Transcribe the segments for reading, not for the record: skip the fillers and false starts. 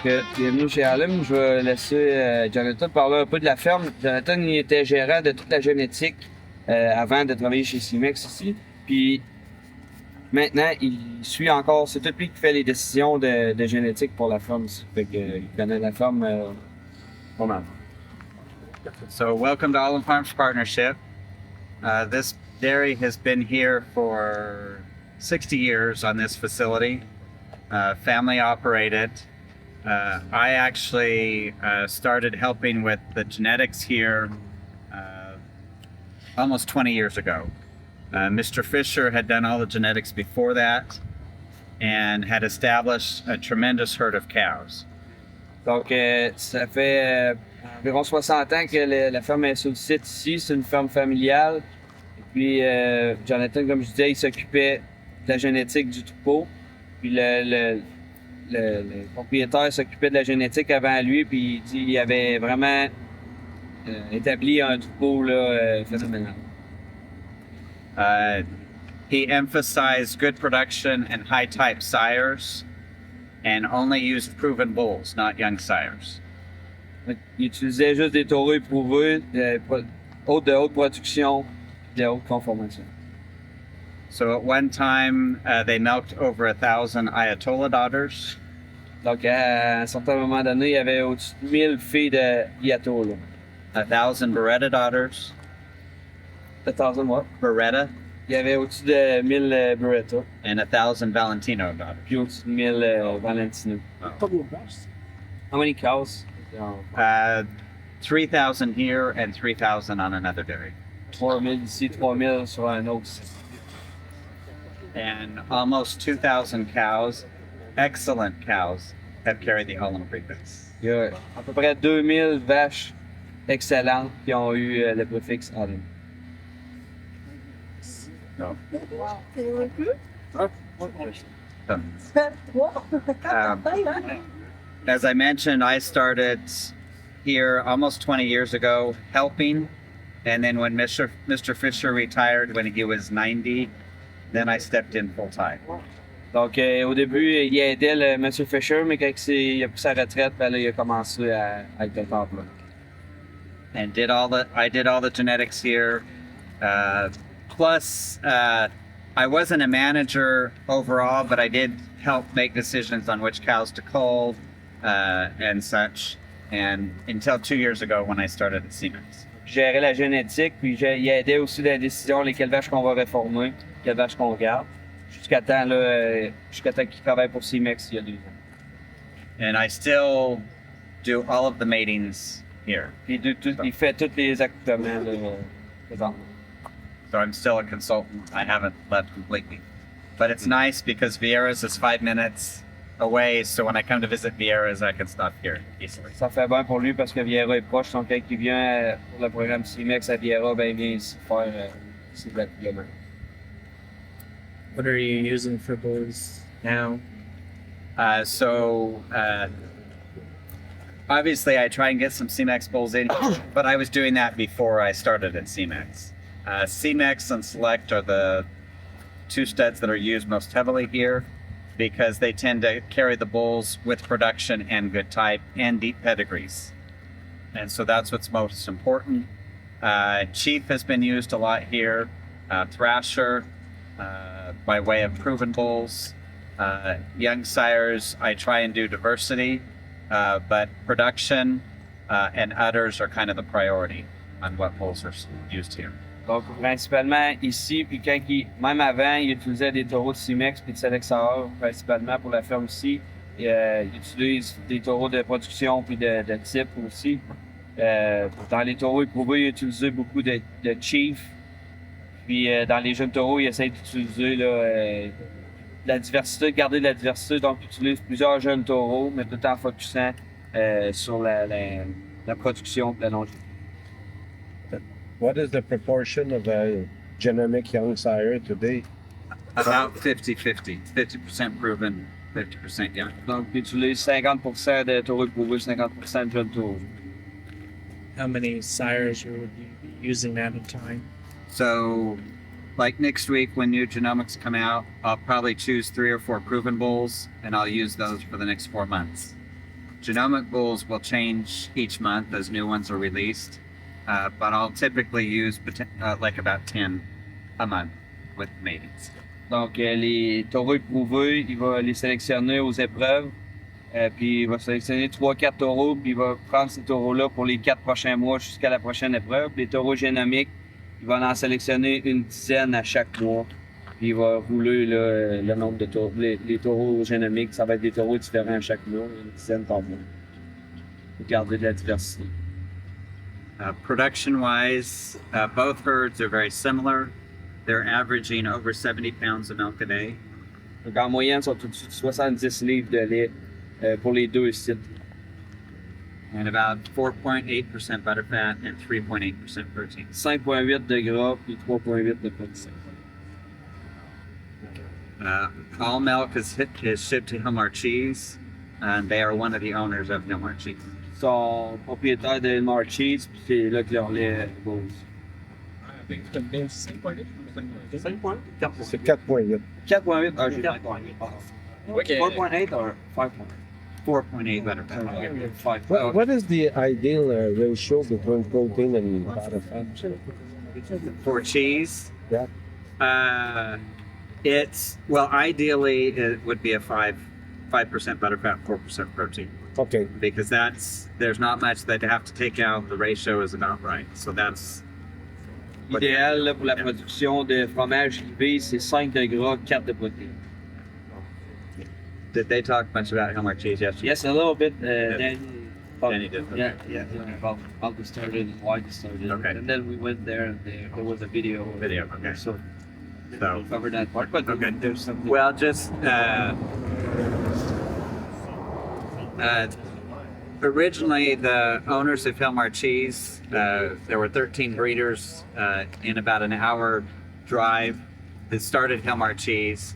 Bienvenue chez Alum. Je vais laisser Jonathan parler un peu de la ferme. Jonathan, il était gérant de toute la génétique avant de travailler chez Cimex ici. Puis maintenant, il suit encore, c'est tout lui qui fait les décisions de génétique pour la ferme ici. Fait qu'il connaît la ferme pas mal. So welcome to Alum Farms Partnership. This dairy has been here for 60 years on this facility, family operated. I actually started helping with the genetics here almost 20 years ago. Mr. Fisher had done all the genetics before that and had established a tremendous herd of cows. Donc, ça fait environ 60 ans que la ferme est sur le site ici. C'est une ferme familiale. Et puis, Jonathan, comme je disais, il s'occupait de la génétique du troupeau. Puis, le propriétaire s'occupait de la génétique avant lui. Puis, il avait vraiment établi un troupeau là, phénoménal. He emphasized good production and high type sires and only used proven bulls, not young sires. Il utilisait juste des taureaux éprouvés, de haute production, de haute conformation. So at one time, they milked over 1,000 Ayatollah daughters. Donc, à un certain moment donné, il y avait au-dessus de 1000 filles de Yato. 1,000 Beretta daughters. 1,000 what? Beretta. Il y avait au-dessus de 1000 Beretta. And 1,000 Valentino daughters. Puis au-dessus de 1000 Valentino. How many cows? 3,000 here and 3,000 on another dairy. 3,000 ici, 3,000 sur un autre site. And almost 2,000 cows, excellent cows, have carried the Alum prefix. Il y a à peu près 2000 vaches excellentes qui ont eu le préfixe Alum. So, as I mentioned, I started here almost 20 years ago helping. And then when Mr. Fisher retired when he was 90, then I stepped in full time. Donc, au début, il aidait le M. Fisher, mais quand il a pris sa retraite, ben là, il a commencé à être au temps plein. And I did all the genetics here. Plus, I wasn't a manager overall, but I did help make decisions on which cows to cull and such. And until 2 years ago when I started at Siemens. Je gérais la génétique, puis il aidait aussi dans la décision lesquelles vaches qu'on va réformer, quelles vaches qu'on garde, jusqu'à temps qu'il travaille pour Cimex il y a 2 ans. And I still do all of the matings here. Puis il fait tous les accouplements présentement. So I'm still a consultant. I haven't left completely. But it's nice because Vieira's is 5 minutes away, so when I come to visit Vieira's, I can stop here easily. Ça fait bien pour lui parce que Vieira est proche, donc quand il vient pour le programme Cimex à Vieira, ben il vient ici faire ses accouplements. What are you using for bulls now? Obviously I try and get some CMEX bulls in, but I was doing that before I started at CMEX. CMEX and Select are the 2 studs that are used most heavily here because they tend to carry the bulls with production and good type and deep pedigrees. And so that's what's most important. Chief has been used a lot here. Thrasher, by way of proven bulls. Young sires, I try and do diversity, but production and udders are kind of the priority on what bulls are used here. Donc, principalement ici, puis même avant, il utilisait des taureaux de Cimex puis de Selexor, principalement pour la ferme ici. Il utilise des taureaux de production puis de type aussi. Dans les taureaux éprouvés, il utilisait beaucoup de Chief. Puis dans les jeunes taureaux, il essaie d'utiliser la diversité, de garder de la diversité. Donc, il utilise plusieurs jeunes taureaux, mais tout en focusant sur la production et la longévité. What is the proportion of a genomic young sire today? About 50-50. 50% proven, 50% young. Donc, il utilise 50% de taureaux éprouvés, 50% de jeunes taureaux. How many sires would you be using at a time? So, like next week when new genomics come out, I'll probably choose 3 or 4 proven bulls, and I'll use those for the next 4 months. genomic bulls will change each month as new ones are released, but I'll typically use like about 10 a month with matings. Donc, les taureaux éprouvés, il va les sélectionner aux épreuves. Puis il va sélectionner 3-4 taureaux, puis il va prendre ces taureaux-là pour les 4 prochains mois jusqu'à la prochaine épreuve. Les taureaux génomiques, il va en sélectionner une dizaine à chaque mois. Puis il va rouler là, le nombre de taureaux. Les taureaux génomiques, ça va être des taureaux différents à chaque mois, une dizaine par mois. Pour garder de la diversité. Production-wise, both herds are very similar. They're averaging over 70 pounds of milk a day. Donc en moyenne, ils sont au-dessus de 70 livres de lait pour les deux sites. And about 4.8% butterfat and 3.8% protein. 5,8 de gras puis 3,8 de protéines. All milk is shipped to Hilmar Cheese, and they are one of the owners of Hilmar Cheese. Ils sont propriétaires de Hilmar Cheese, puis c'est là que leur lait pose. C'est 4,8. 4,8? Ah, j'ai 4,8. Okay. 4,8 or 5,8? 4.8 butterfat. 5. What is the ideal ratio between protein and butterfat? For cheese, Yeah. Ideally it would be a 5% butterfat, 4% protein, Okay. because there's not much that they have to take out. The ratio is about right. So that's L'idéal là, pour la production de fromage ribé, c'est 5 de gras, 4 de protéines. Did they talk much about Hilmar Cheese yesterday? Yes, a little bit. Danny did. Yeah, about how they started and why they started. Okay. And then we went there and there was a video. Video, okay. So So, we covered that part, but Okay. there's something. well, just originally the owners of Hilmar Cheese, there were 13 breeders in about an hour drive that started Hilmar Cheese,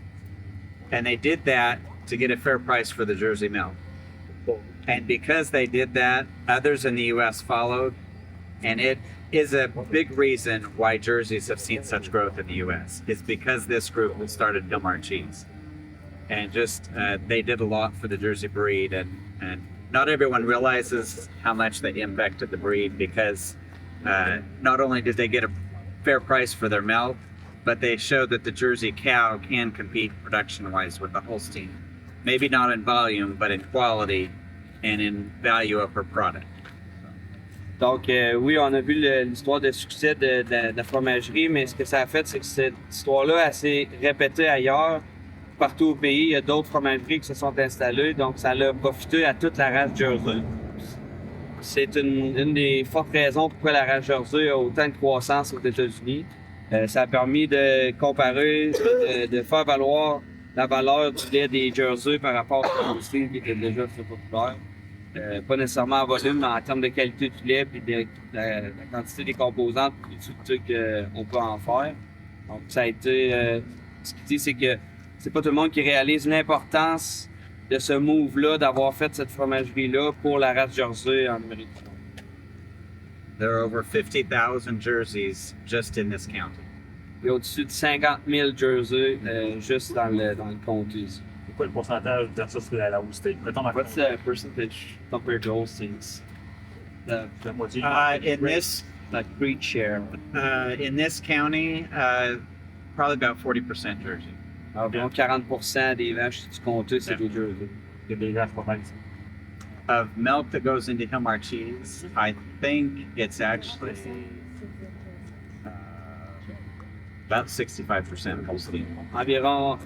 and they did that to get a fair price for the Jersey milk. And because they did that, others in the U.S. followed, and it is a big reason why jerseys have seen such growth in the U.S. It's because this group started Hilmar Cheese, and just they did a lot for the Jersey breed, and not everyone realizes how much they impacted the breed, because not only did they get a fair price for their milk, but they showed that the Jersey cow can compete production-wise with the Holstein. Maybe not in volume, but in quality and in value of her product. Donc, oui, on a vu l'histoire de succès de la fromagerie, mais ce que ça a fait, c'est que cette histoire-là, elle s'est répétée ailleurs, partout au pays. Il y a d'autres fromageries qui se sont installées, donc ça a profité à toute la race Jersey. C'est une des fortes raisons pourquoi la race Jersey a autant de croissance aux États-Unis. Ça a permis de comparer, de faire valoir la valeur du lait des Jersey par rapport au Holstein qui était déjà très populaire. Pas nécessairement en volume, mais en termes de qualité du lait et de la quantité des composantes qu'on peut en faire. Donc, ça a été. Ce qu'il dit, c'est que c'est pas tout le monde qui réalise l'importance de ce move-là, d'avoir fait cette fromagerie-là pour la race Jersey en Amérique du Nord. There are over 50,000 jerseys just in this county. Il y a au-dessus de 50 000 Jersey juste dans le comté ici. C'est quoi le pourcentage versus la Holstein? Mettons ma What's the percentage compared to Holsteins? la moitié. In this Like breed share. in this county, probably about 40% Jersey. Environ 40% des vaches du comté, c'est Yeah. des Jersey. Il y a des vaches pas mal ici. Of milk that goes into Hilmar Cheese, I think it's actually about 65% Holstein. Environ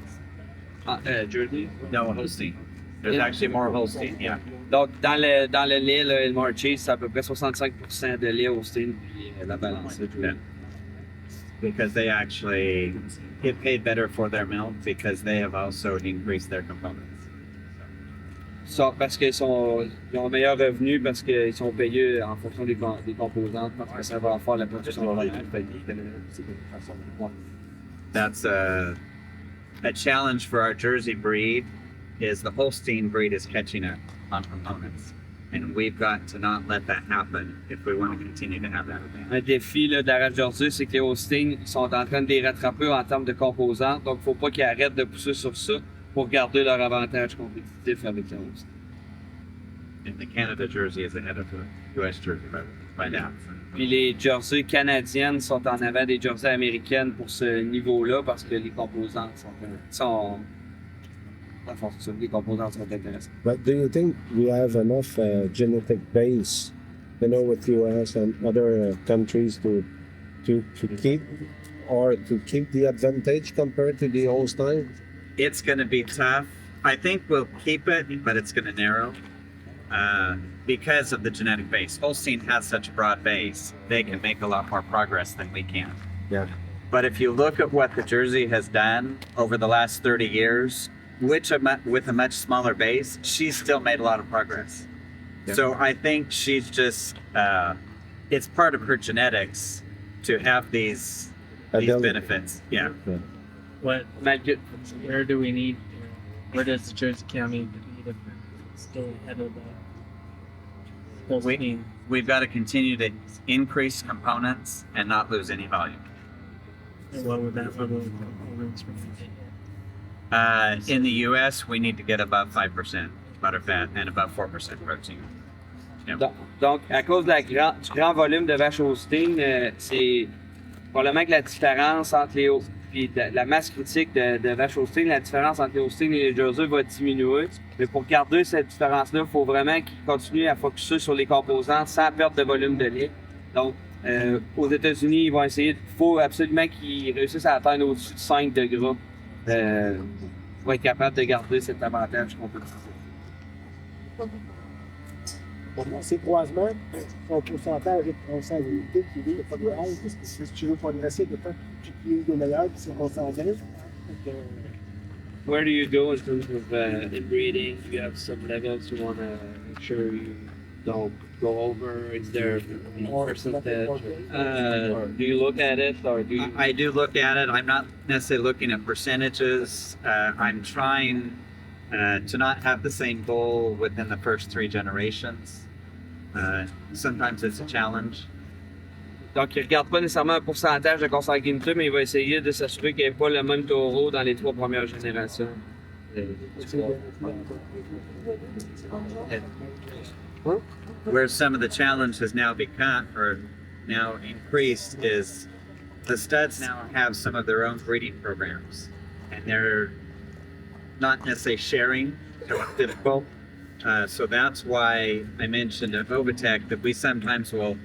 Jersey. No, Holstein. There's Yeah. actually more Holstein, yeah. Donc, dans le lait, là, Hilmar Cheese, c'est à peu près 65% de lait Holstein, puis la balance. c'est Yeah. Because they actually get paid better for their milk because they have also increased their components. Parce qu'ils ont un meilleur revenu, parce qu'ils sont payés en fonction des composantes, parce que ça va faire la production de fromage. That's a challenge for our Jersey breed is the Holstein breed is catching up on components. And we've got to not let that happen if we want to continue to have that advantage. Un défi là, de la race Jersey, c'est que les Holsteins sont en train de les rattraper en termes de composantes, donc il ne faut pas qu'ils arrêtent de pousser sur ça pour garder leur avantage compétitif avec la Holstein. And the Canada Jersey is ahead of the U.S. Jersey by now. Puis les jerseys canadiennes sont en avant des jerseys américaines pour ce niveau-là parce que les composantes sont les composantes sont intéressantes. But do you think we have enough genetic base, with US and other countries to keep or to keep the advantage compared to the Holstein? It's going to be tough. I think we'll keep it, but it's going to narrow because of the genetic base. Holstein has such a broad base; they can make a lot more progress than we can. Yeah. But if you look at what the Jersey has done over the last 30 years, with a much smaller base, she's still made a lot of progress. Yeah. So I think she's just, it's part of her genetics to have these benefits. Yeah. What? Malgré, Where do we need? Where does the Jersey County need to stay ahead of the Holstein? We've got to continue to increase components and not lose any volume. What would that level of components be? In the U.S., we need to get above 5% butterfat and above 4% protein. Yep. donc, à cause de du grand volume de vaches Holstein, c'est probablement que la différence entre les puis la masse critique de vaches Holstein, la différence entre les Holstein et les Jersey va diminuer. Mais pour garder cette différence-là, il faut vraiment qu'ils continuent à focusser sur les composantes sans perdre de volume de lait. Donc, aux États-Unis, ils vont essayer, il faut absolument qu'ils réussissent à atteindre au-dessus de 5 de gras pour être capable de garder cet avantage compétitif. Ces croisements, son pourcentage de consanguinité qui est pas grave, parce que si tu veux progresser, de temps tu es le meilleur, puis c'est consanguin. Where do you go in terms of inbreeding? You have some levels you want to make sure you don't go over. Is there a percentage? Do you look at it, or do you? I do look at it. I'm not necessarily looking at percentages. I'm trying to not have the same goal within the first 3 generations. Sometimes it's a challenge. Donc, il ne regarde pas nécessairement un pourcentage de consanguinité, mais il va essayer de s'assurer qu'il n'y ait pas le même taureau dans les 3 premières générations. Where some of the challenge has now become, or now increased, is the studs now have some of their own breeding programs, and they're not necessarily sharing, so it's difficult. So that's why I mentioned at Ovatech that we sometimes will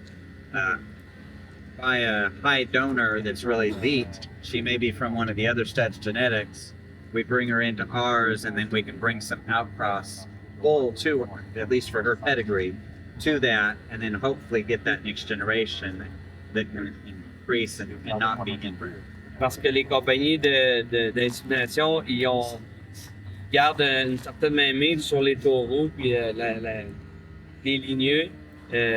buy a high donor that's really elite. She may be from one of the other studs genetics. We bring her into ours, and then we can bring some outcross bull to her, at least for her pedigree, to that, and then hopefully get that next generation that can increase and not be inbred. Parce que les compagnies d'insémination, ils gardent une certaine mainmise sur les taureaux puis les ligneux.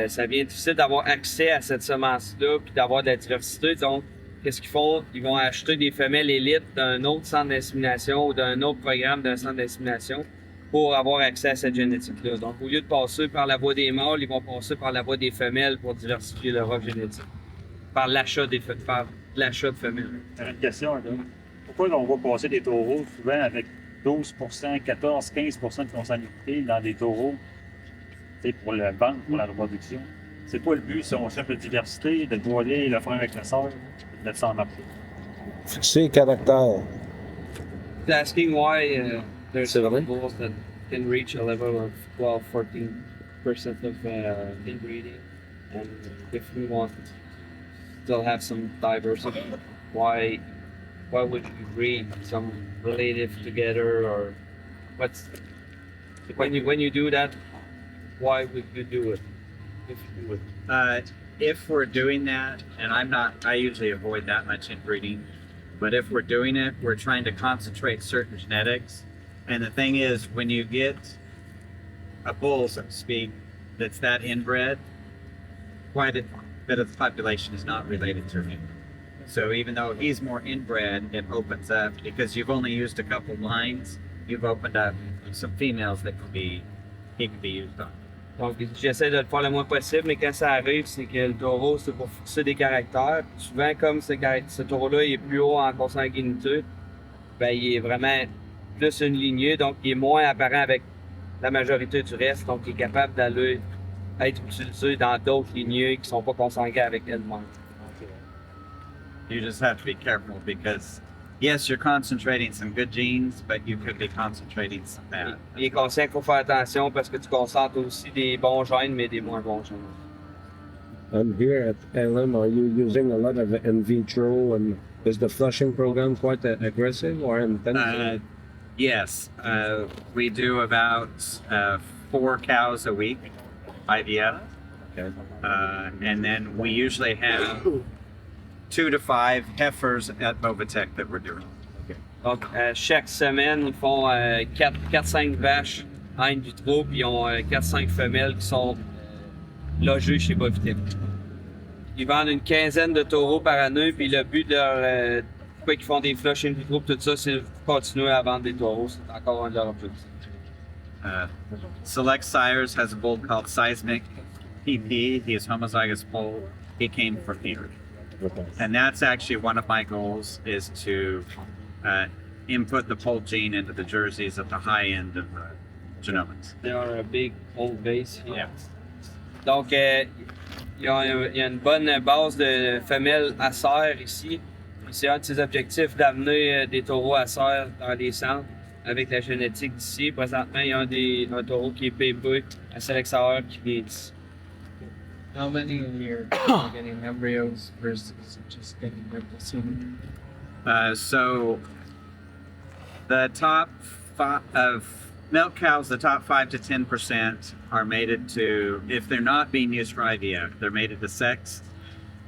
Ça devient difficile d'avoir accès à cette semence-là puis d'avoir de la diversité. Donc, qu'est-ce qu'ils font? Ils vont acheter des femelles élites d'un autre centre d'insémination ou d'un autre programme d'un centre d'insémination pour avoir accès à cette génétique-là. Donc, au lieu de passer par la voie des mâles, ils vont passer par la voie des femelles pour diversifier leur offre génétique. Par l'achat de femelles. Une question, là. Pourquoi on va passer des taureaux souvent avec 12 14 15% de consanguinité dans des taureaux pour le ventre, pour la reproduction? C'est quoi le but? Si on cherche la diversité, de voiler le frère avec la sœur, de s'en marquer. Fixer caractère. Asking why there's some bulls that can reach a level of 12-14% of inbreeding, and if we want to still have some diversity, why would you breed some relative together, or what's when you do that, why would you do it if you do it? If we're doing that, and I usually avoid that much inbreeding, but if we're doing it, we're trying to concentrate certain genetics. And the thing is, when you get a bull, so to speak, that's that inbred, quite a bit of the population is not related to him. So even though he's more inbred, it opens up, because you've only used a couple lines, you've opened up some females that he can be used on. Donc, j'essaie de le faire le moins possible, mais quand ça arrive, c'est que le taureau, c'est pour fixer des caractères. Souvent, comme ce taureau-là est plus haut en consanguinité, ben, il est vraiment plus une lignée, donc il est moins apparent avec la majorité du reste, donc il est capable d'aller être utilisé dans d'autres lignées qui sont pas consanguées avec elle-même. You just have to be careful because, yes, you're concentrating some good genes, but you could be concentrating some bad. Il est conscient qu'il faut faire attention parce que tu concentres aussi des bons gènes, mais des moins bons gènes. And here at LM, are you using a lot of in vitro, and is the flushing program quite aggressive or intense? Yes, we do about 4 cows a week, IVF. Okay. And then we usually have 2 to 5 heifers at Bovatech that we're doing. Donc, chaque semaine, ils font 4-5 vaches in vitro, puis ils ont 4-5 femelles qui sont logées chez Visite. Ils vendent une quinzaine de taureaux par année, puis le but de leur. Pourquoi ils font des flushs in vitro, tout ça, c'est de continuer à vendre des taureaux. C'est encore un de leurs objectifs. Select Sires has a bull called Seismic PP. He is homozygous bull. He came from here. Okay. And that's actually one of my goals is to input the pole gene into the jerseys at the high end of genomics. They are a big old base here. Yeah. Donc, il y a une bonne base de femelles à serre ici. Puis c'est un de ses objectifs d'amener des taureaux à serre dans les centres avec la génétique d'ici. Présentement, il y a un taureau qui est PP à sélectionneur qui vient d'ici. How many a year getting embryos versus just getting replacing? So the top 5 of milk cows, the top 5 to 10% are mated to, if they're not being used for IVF, they're mated to sex.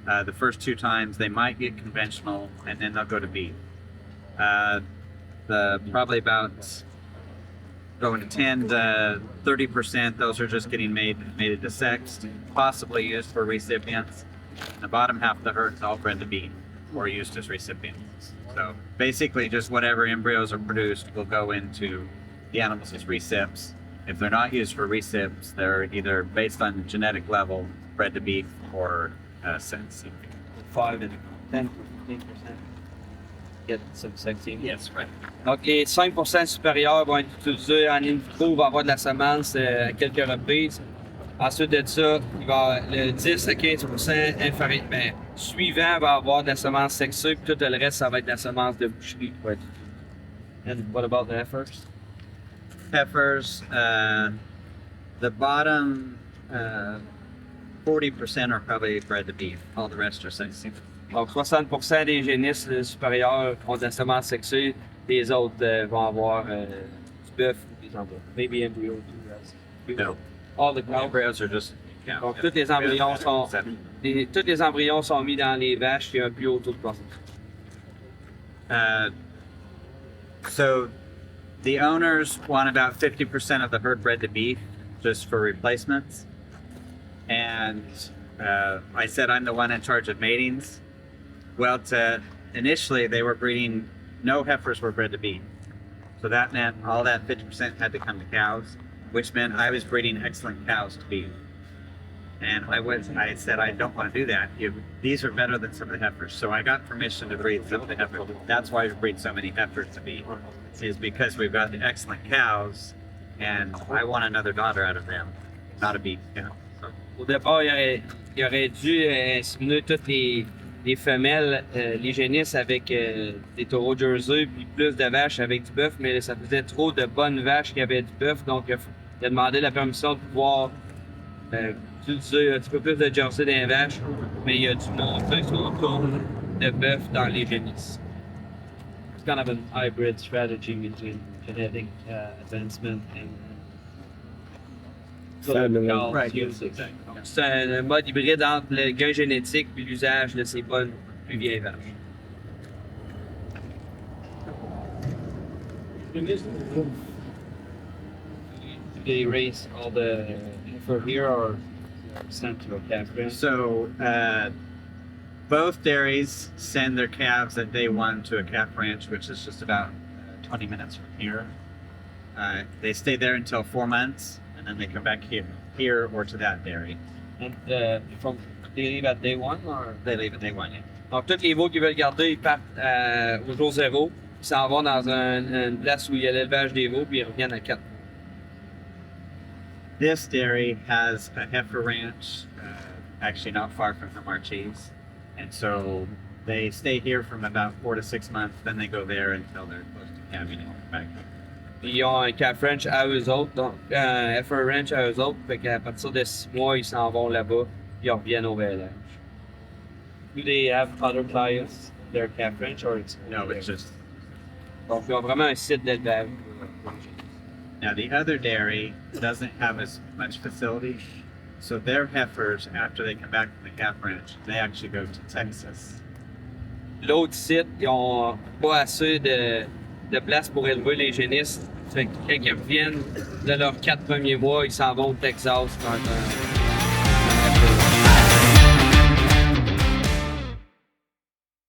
The first 2 times they might get conventional and then they'll go to beef. Probably about going to 10 to 30%, those are just getting mated to sex, possibly used for recipients. The bottom half of the herd is all bred to beef or used as recipients. So basically just whatever embryos are produced will go into the animals as recips. If they're not used for recips, they're either based on genetic level, bred to beef, or sex. 5 and 10, 15%. Get some sexy. Yes, right. Donc, les 5% supérieurs vont être utilisés en in vitro, va avoir de la semence à quelques reprises. Ensuite de ça, il va le 10 à 15% inférieur, suivant va avoir de la semence sexée, puis tout le reste, ça va être de la semence de boucherie. Ouais. And what about the heifers? Heifers, the bottom 40% are probably bred to beef. All the rest are sexy. Donc, 60% des génisses supérieurs ont de la semence sexée, les autres vont avoir du bœuf ou des embryons. Maybe embryo too. No. All the Embryos are just cow. Donc, tous les embryons sont mis dans les vaches qui ont un plus haut taux de croissance. So the owners want about 50% of the herd bred to beef just for replacements. And I said I'm the one in charge of matings. Well, initially they were breeding, no heifers were bred to beef. So that meant all that 50% had to come to cows, which meant I was breeding excellent cows to beef. And I said, I don't want to do that. These are better than some of the heifers. So I got permission to breed some of the heifers. That's why we breed so many heifers to beef, is because we've got the excellent cows and I want another daughter out of them, not a beef cow. So. Au départ, il aurait dû inséminer toutes les femelles, les génisses avec des taureaux Jersey, puis plus de vaches avec du bœuf, mais ça faisait trop de bonnes vaches qui avaient du bœuf, donc il a demandé la permission de pouvoir utiliser un petit peu plus de Jersey dans les vaches, mais il a dû monter son tour de bœuf dans les génisses. It's kind of an hybrid strategy between genetic advancement and Family. Right. C'est un mode hybride entre le gain génétique et l'usage de ces bonnes, plus vieilles vaches. They raise all the for here or sent to a calf ranch? So both dairies send their calves at day 1 to a calf ranch, which is just about 20 minutes from here. They stay there until 4 months, and then they come back here or to that dairy. And they leave at day 1 or? They leave at day 1, yeah. Donc, tous les veaux qui veulent garder, ils partent au jour 0. Ils s'en vont dans une place où il y a l'élevage des veaux, puis ils reviennent à 4. This dairy has a heifer ranch, actually not far from Hilmar cheese. And so they stay here from about 4 to 6 months, then they go there until they're close to calving and come back. Ils ont un calf ranch à eux autres, donc un heifer ranch à eux autres. Fait qu'à partir de 6 mois, ils s'en vont là-bas, puis ils reviennent au village. Do they have other clients, their calf ranch, or it's No, it's just. Donc, ils ont vraiment un site d'élevage. Now, the other dairy doesn't have as much facility. So their heifers, after they come back from the calf ranch, they actually go to Texas. L'autre site, ils ont pas assez de place pour élever les génisses. Fait que quand ils reviennent de leurs 4 premiers mois, ils s'en vont au Texas. Dans un